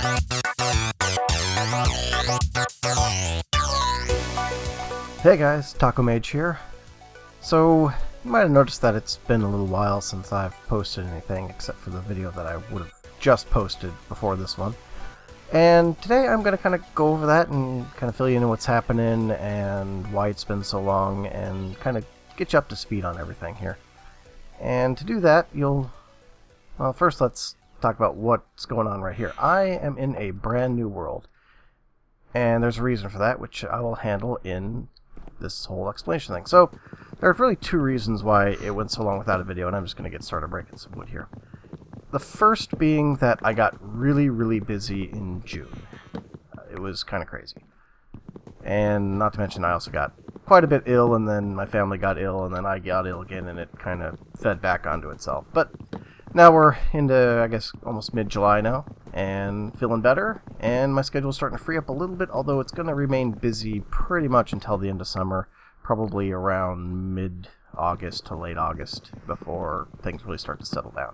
Hey guys, Taco Mage here. So, you might have noticed that it's been a little while since I've posted anything, except for the video that I would have just posted before this one. And today I'm going to kind of go over that and kind of fill you in what's happening and why it's been so long and kind of get you up to speed on everything here. And to do that, well, first let's talk about what's going on right here. I am in a brand new world. And there's a reason for that, which I will handle in this whole explanation thing. So, there are really two reasons why it went so long without a video, and I'm just going to get started breaking some wood here. The first being that I got really busy in June. It was kind of crazy. And not to mention I also got quite a bit ill, and then my family got ill, and then I got ill again, and it kind of fed back onto itself. But now we're into, I guess, almost mid-July now, and feeling better, and my schedule's starting to free up a little bit, although it's going to remain busy pretty much until the end of summer, probably around mid-August to late August, before things really start to settle down.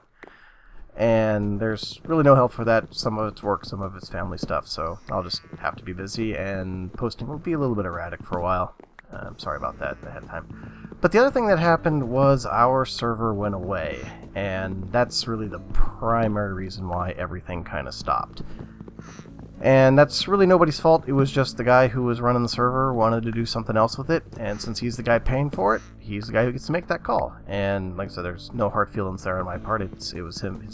And there's really no help for that. Some of it's work, some of it's family stuff, so I'll just have to be busy, and posting will be a little bit erratic for a while. I'm sorry about that ahead of time. But the other thing that happened was our server went away, and that's really the primary reason why everything kind of stopped. And that's really nobody's fault. It was just the guy who was running the server wanted to do something else with it, and since he's the guy paying for it, he's the guy who gets to make that call. And like I said, there's no hard feelings there on my part. It was him.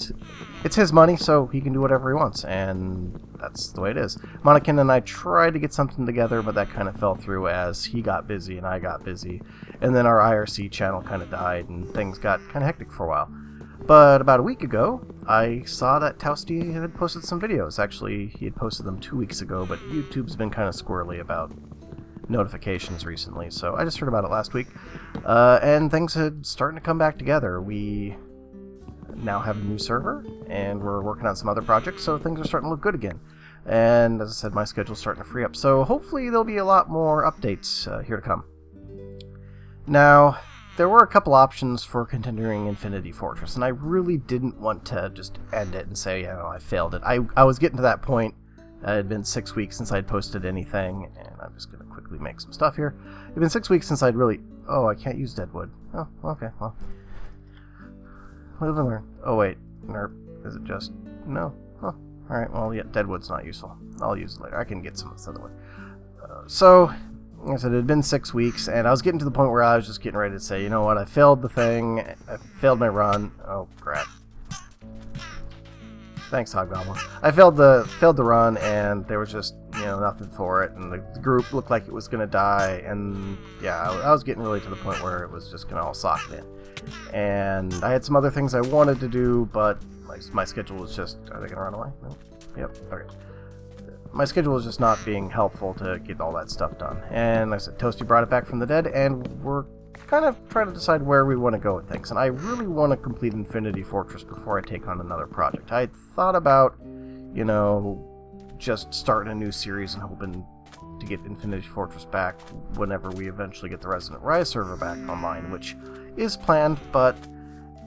It's his money, so he can do whatever he wants, and that's the way it is. Monacan and I tried to get something together, but that kind of fell through as he got busy and I got busy, and then our IRC channel kind of died, and things got kind of hectic for a while. But about a week ago, I saw that Toasty had posted some videos. Actually, he had posted them 2 weeks ago, but YouTube's been kind of squirrely about notifications recently, so I just heard about it last week. And things had starting to come back together. We now have a new server, and we're working on some other projects, so things are starting to look good again. And as I said, my schedule's starting to free up, so hopefully there'll be a lot more updates here to come. Now, there were a couple options for continuing Infinity Fortress, and I really didn't want to just end it and say, I failed it. I was getting to that point. It had been 6 weeks since I'd posted anything, and I'm just going to quickly make some stuff here. It had been 6 weeks since I'd really... Oh, I can't use deadwood. Oh, okay, well. Live and learn. Oh, wait. Nerp. Is it just... No. Oh, alright, well, yeah, deadwood's not useful. I'll use it later. I can get some of this other wood. So... Like I said, it had been 6 weeks, and I was getting to the point where I was just getting ready to say, you know what, I failed the thing, I failed my run. Oh, crap. Thanks, Hobgoblin. I failed the run, and there was just, nothing for it, and the group looked like it was going to die, and yeah, I was getting really to the point where it was just going to all sock in. And I had some other things I wanted to do, but my schedule was just... Are they going to run away? No? Yep, okay. My schedule was just not being helpful to get all that stuff done. And like I said, Toasty brought it back from the dead, and we're kind of trying to decide where we want to go with things. And I really want to complete Infinity Fortress before I take on another project. I thought about, just starting a new series and hoping to get Infinity Fortress back whenever we eventually get the Resident Rise server back online, which is planned, but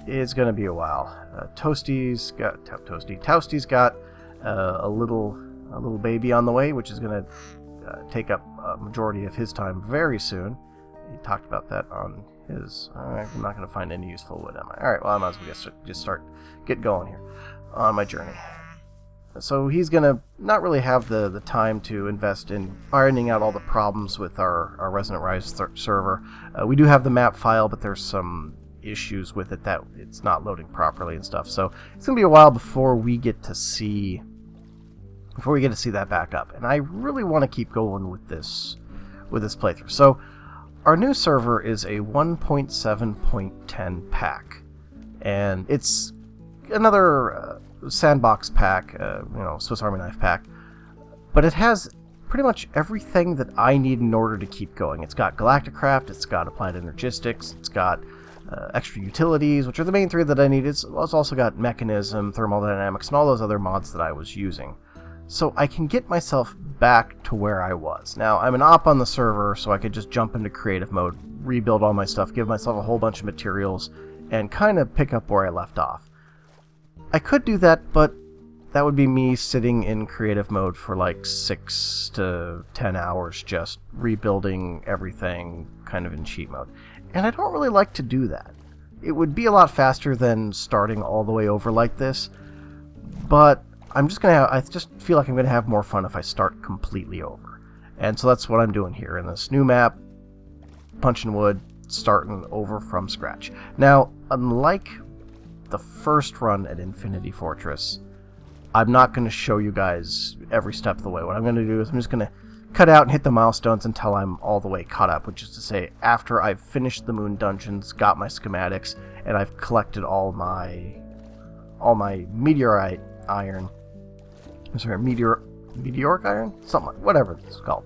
it's going to be a while. Toasty's got a little baby on the way, which is going to take up a majority of his time very soon. He talked about that on his... I'm not going to find any useful wood, am I? Alright, well, I might as well just get going here on my journey. So he's going to not really have the time to invest in ironing out all the problems with our Resident Rise server. We do have the map file, but there's some issues with it that it's not loading properly and stuff. So it's going to be a while before we get to see that back up, and I really want to keep going with this playthrough. So our new server is a 1.7.10 pack, and it's another sandbox pack, Swiss Army knife pack, but it has pretty much everything that I need in order to keep going. It's got Galacticraft, it's got applied energistics, it's got extra utilities, which are the main three that I need. It's also got mechanism, thermodynamics, and all those other mods that I was using. So I can get myself back to where I was. Now, I'm an op on the server, so I could just jump into creative mode, rebuild all my stuff, give myself a whole bunch of materials, and kind of pick up where I left off. I could do that, but that would be me sitting in creative mode for like 6 to 10 hours just rebuilding everything kind of in cheat mode. And I don't really like to do that. It would be a lot faster than starting all the way over like this, but I just feel like I'm going to have more fun if I start completely over. And so that's what I'm doing here in this new map, punching wood, starting over from scratch. Now, unlike the first run at Infinity Fortress, I'm not going to show you guys every step of the way. What I'm going to do is I'm just going to cut out and hit the milestones until I'm all the way caught up, which is to say after I've finished the moon dungeons, got my schematics, and I've collected all my meteorite iron. I'm sorry, meteoric iron? Something like, whatever it's called.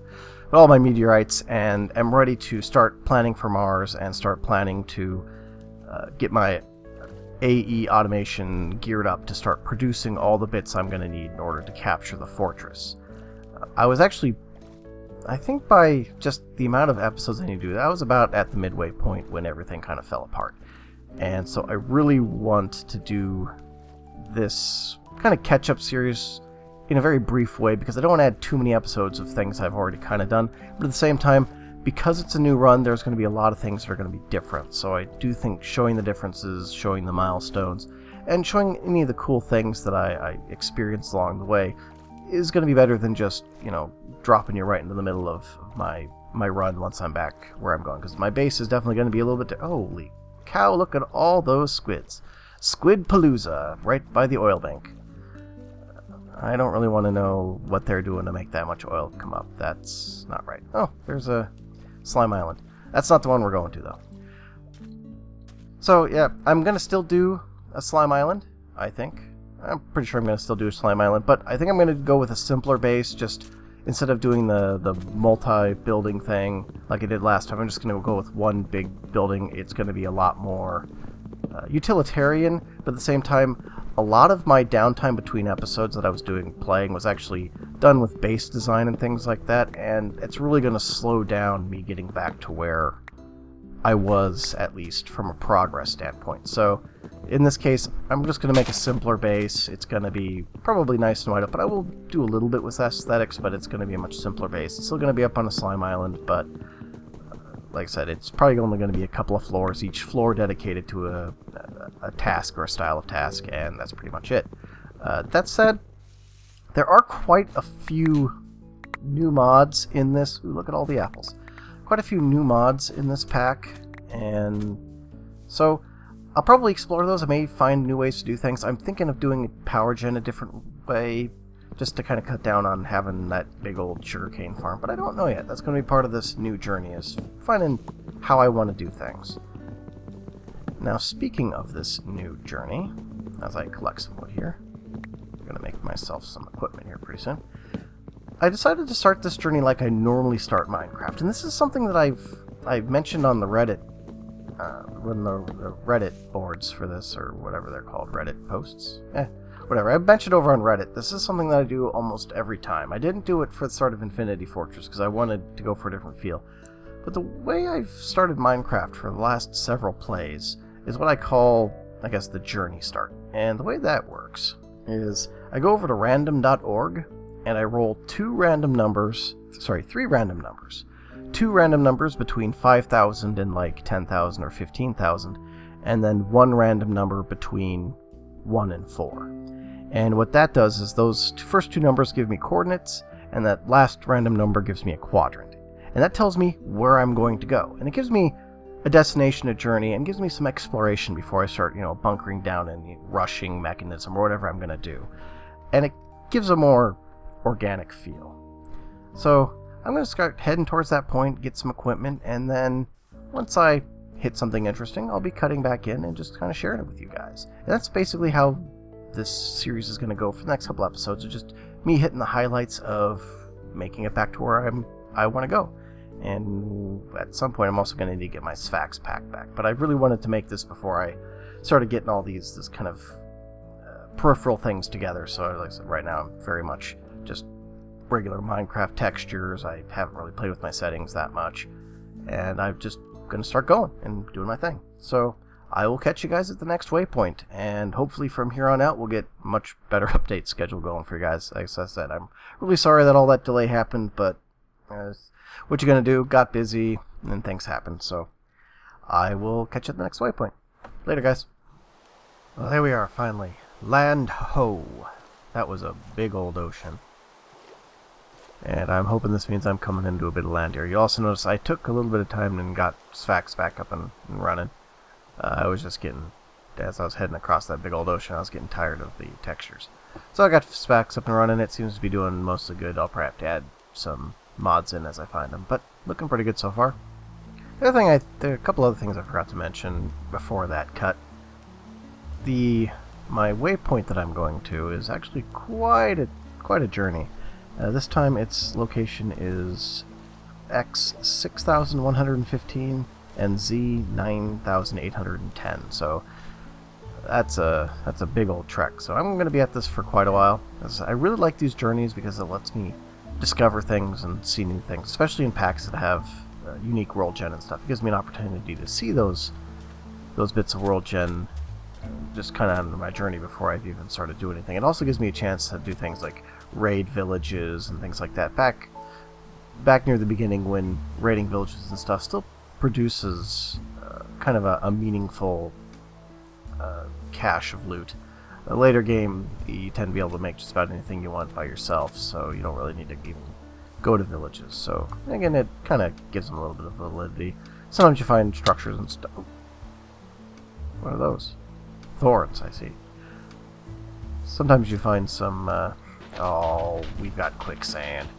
But all my meteorites, and am ready to start planning for Mars and start planning to get my AE automation geared up to start producing all the bits I'm going to need in order to capture the fortress. I was actually, I think by just the amount of episodes I need to do, I was about at the midway point when everything kind of fell apart. And so I really want to do this kind of catch-up series in a very brief way because I don't want to add too many episodes of things I've already kind of done. But at the same time, because it's a new run, there's going to be a lot of things that are going to be different. So I do think showing the differences, showing the milestones, and showing any of the cool things that I experienced along the way is going to be better than just, dropping you right into the middle of my run once I'm back where I'm going. Because my base is definitely going to be a little bit... Holy cow, look at all those squids. Squidpalooza, right by the oil bank. I don't really want to know what they're doing to make that much oil come up. That's not right. Oh, there's a slime island. That's not the one we're going to, though. So, yeah, I'm going to still do a slime island, I think. I'm pretty sure I'm going to still do a slime island, but I think I'm going to go with a simpler base, just instead of doing the multi-building thing like I did last time. I'm just going to go with one big building. It's going to be a lot more utilitarian, but at the same time, a lot of my downtime between episodes that I was playing was actually done with base design and things like that, and it's really going to slow down me getting back to where I was, at least from a progress standpoint. So in this case, I'm just going to make a simpler base. It's going to be probably nice and wide up, but I will do a little bit with aesthetics, but it's going to be a much simpler base. It's still going to be up on a slime island, but like I said, it's probably only going to be a couple of floors, each floor dedicated to a task or a style of task, and that's pretty much it. That said, there are quite a few new mods in this. Ooh, look at all the apples. Quite a few new mods in this pack, and so I'll probably explore those. I may find new ways to do things. I'm thinking of doing power gen a different way, just to kind of cut down on having that big old sugarcane farm, but I don't know yet. That's going to be part of this new journey, is finding how I want to do things. Now, speaking of this new journey, as I collect some wood here, I'm going to make myself some equipment here pretty soon. I decided to start this journey like I normally start Minecraft, and this is something that I've mentioned on the Reddit, the Reddit boards for this, or whatever they're called, Reddit posts? Whatever, I've mentioned over on Reddit. This is something that I do almost every time. I didn't do it for the start of Infinity Fortress because I wanted to go for a different feel. But the way I've started Minecraft for the last several plays is what I call, I guess, the journey start. And the way that works is I go over to random.org and I roll three random numbers. 2 random numbers between 5,000 and like 10,000 or 15,000, and then one random number between 1 and 4. And what that does is those first 2 numbers give me coordinates, and that last random number gives me a quadrant. And that tells me where I'm going to go. And it gives me a destination, a journey, and gives me some exploration before I start, bunkering down and rushing mechanism or whatever I'm going to do. And it gives a more organic feel. So I'm going to start heading towards that point, get some equipment, and then once I hit something interesting, I'll be cutting back in and just kind of sharing it with you guys. And that's basically how this series is going to go for the next couple episodes. It's just me hitting the highlights of making it back to where I want to go. And at some point, I'm also going to need to get my Sphax pack back. But I really wanted to make this before I started getting all this kind of peripheral things together. So like I said, right now I'm very much just regular Minecraft textures. I haven't really played with my settings that much. And I'm just going to start going and doing my thing. So I will catch you guys at the next waypoint, and hopefully from here on out we'll get much better update schedule going for you guys. As I said, I'm really sorry that all that delay happened, but what you gonna do? Got busy, and things happened, so I will catch you at the next waypoint. Later, guys. Well, there we are, finally. Land ho! That was a big old ocean. And I'm hoping this means I'm coming into a bit of land here. You also notice I took a little bit of time and got Sphax back up and running. I was just getting, as I was heading across that big old ocean, I was getting tired of the textures. So I got Sphax up and running. It seems to be doing mostly good. I'll probably have to add some mods in as I find them, but looking pretty good so far. The other thing, there are a couple other things I forgot to mention before that cut. My waypoint that I'm going to is actually quite a journey. This time its location is X 6115 and Z 9810. So that's a big old trek. So I'm going to be at this for quite a while. I really like these journeys because it lets me discover things and see new things, especially in packs that have unique world gen and stuff. It gives me an opportunity to see those bits of world gen just kind of on my journey before I've even started doing anything. It also gives me a chance to do things like raid villages and things like that. Back near the beginning, when raiding villages and stuff still produces kind of a meaningful cache of loot. A later game, you tend to be able to make just about anything you want by yourself, so you don't really need to even go to villages. So again, it kind of gives them a little bit of validity. Sometimes you find structures and stuff. What are those? Thorns, I see. Sometimes you find some, oh, we've got quicksand.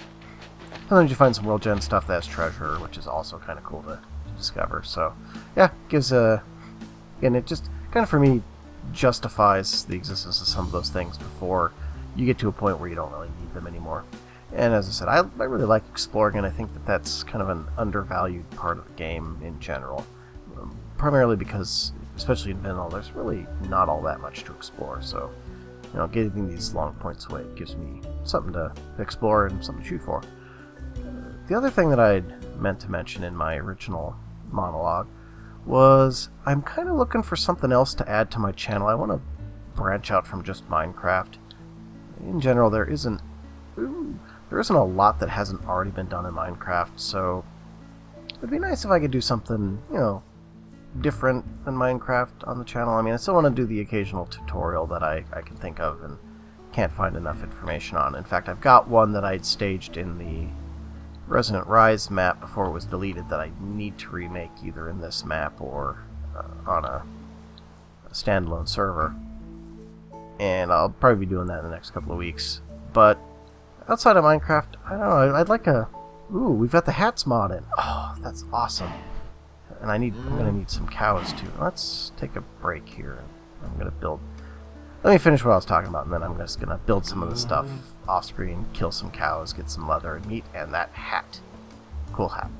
Sometimes you find some world gen stuff that has treasure, which is also kind of cool to discover. So, yeah, gives again, it just kind of, for me, justifies the existence of some of those things before you get to a point where you don't really need them anymore. And as I said, I really like exploring, and I think that that's kind of an undervalued part of the game in general. Primarily because, especially in Vanilla, there's really not all that much to explore. So, you know, getting these long points away gives me something to explore and something to shoot for. The other thing that I'd meant to mention in my original monologue was I'm kind of looking for something else to add to my channel. I want to branch out from just Minecraft. In general, there isn't a lot that hasn't already been done in Minecraft, so it'd be nice if I could do something, you know, different than Minecraft on the channel. I mean, I still want to do the occasional tutorial that I can think of and can't find enough information on. In fact, I've got one that I'd staged in the Resonant Rise map before it was deleted that I need to remake either in this map or on a standalone server. And I'll probably be doing that in the next couple of weeks. But outside of Minecraft, I don't know, I'd like a... Ooh, we've got the hats mod in. Oh, that's awesome. And I'm going to need some cows too. Let's take a break here. I'm going to build... Let me finish what I was talking about, and then I'm just going to build some of the stuff off screen, kill some cows, get some leather and meat, and that hat. Cool hat.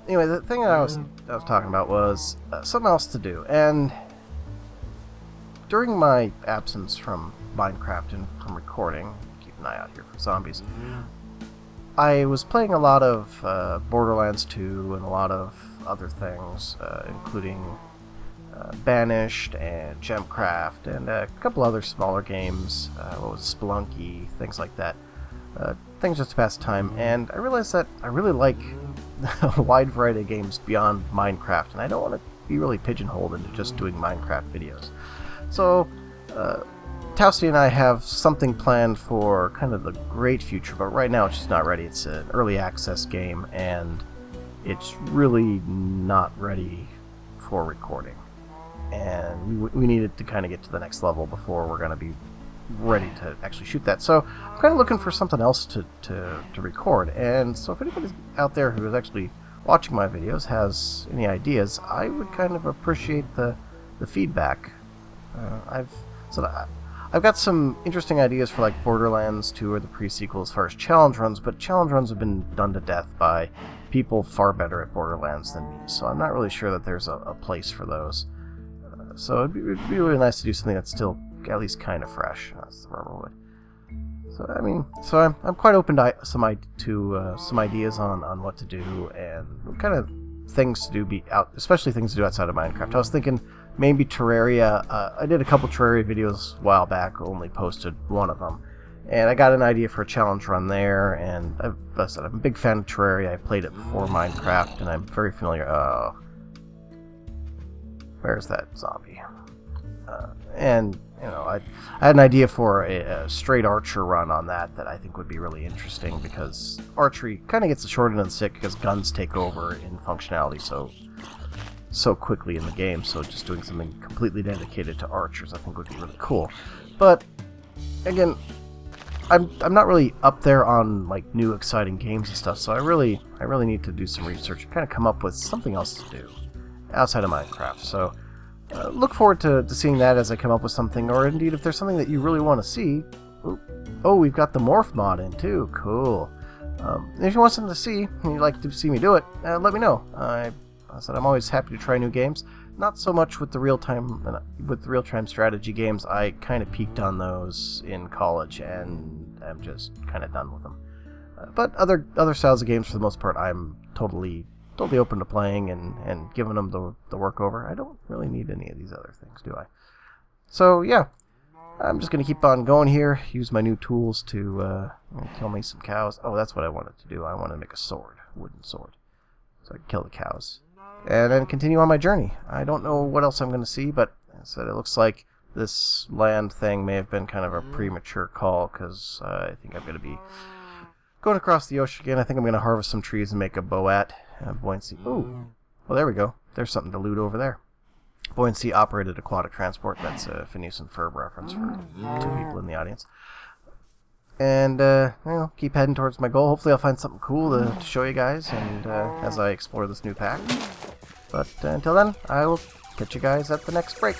Anyway, the thing that I was talking about was something else to do. And during my absence from Minecraft and from recording, keep an eye out here for zombies, I was playing a lot of Borderlands 2 and a lot of other things, including Banished and Gemcraft and a couple other smaller games, what was Spelunky, things like that. Things just to pass time, and I realized that I really like a wide variety of games beyond Minecraft, and I don't want to be really pigeonholed into just doing Minecraft videos. So, Toasty and I have something planned for kind of the great future, but right now it's just not ready. It's an early access game, and it's really not ready for recording. And we needed to kind of get to the next level before we're going to be ready to actually shoot that. So I'm kind of looking for something else to record. And so if anybody out there who is actually watching my videos has any ideas, I would kind of appreciate the feedback. I've got some interesting ideas for like Borderlands 2 or the pre-sequel as far as challenge runs, but challenge runs have been done to death by people far better at Borderlands than me, so I'm not really sure that there's a place for those. So it'd be really nice to do something that's still at least kind of fresh. That's the rubber wood. So I mean, I'm quite open to some ideas on what to do and what kind of things to do especially things to do outside of Minecraft. I was thinking maybe Terraria. I did a couple Terraria videos a while back, only posted one of them. And I got an idea for a challenge run there, and I'm a big fan of Terraria. I played it before Minecraft, and I'm very familiar. Oh, where's that zombie? And you know, I had an idea for a straight archer run on that I think would be really interesting, because archery kind of gets the short end of the stick because guns take over in functionality so quickly in the game. So just doing something completely dedicated to archers, I think, would be really cool. But again, I'm not really up there on like new exciting games and stuff, so I really need to do some research and kind of come up with something else to do outside of Minecraft. So look forward to seeing that as I come up with something, or indeed if there's something that you really want to see. Oh, we've got the morph mod in too. Cool. If you want something to see and you'd like to see me do it, let me know. I said I'm always happy to try new games. Not so much with the real-time strategy games. I kind of peaked on those in college, and I'm just kind of done with them. But other styles of games, for the most part, I'm totally open to playing and giving them the work over. I don't really need any of these other things, do I? So yeah, I'm just gonna keep on going here. Use my new tools to kill me some cows. Oh, that's what I wanted to do. I want to make a sword, wooden sword, so I can kill the cows. And then continue on my journey. I don't know what else I'm going to see, but as I said, it looks like this land thing may have been kind of a premature call, because I think I'm going to be going across the ocean again. I think I'm going to harvest some trees and make a boat. Buoyancy. Ooh. Well, there we go. There's something to loot over there. Buoyancy operated aquatic transport. That's a Phineas and Ferb reference for 2 people in the audience. And, keep heading towards my goal. Hopefully I'll find something cool to show you guys, and as I explore this new pack. But until then, I will catch you guys at the next break.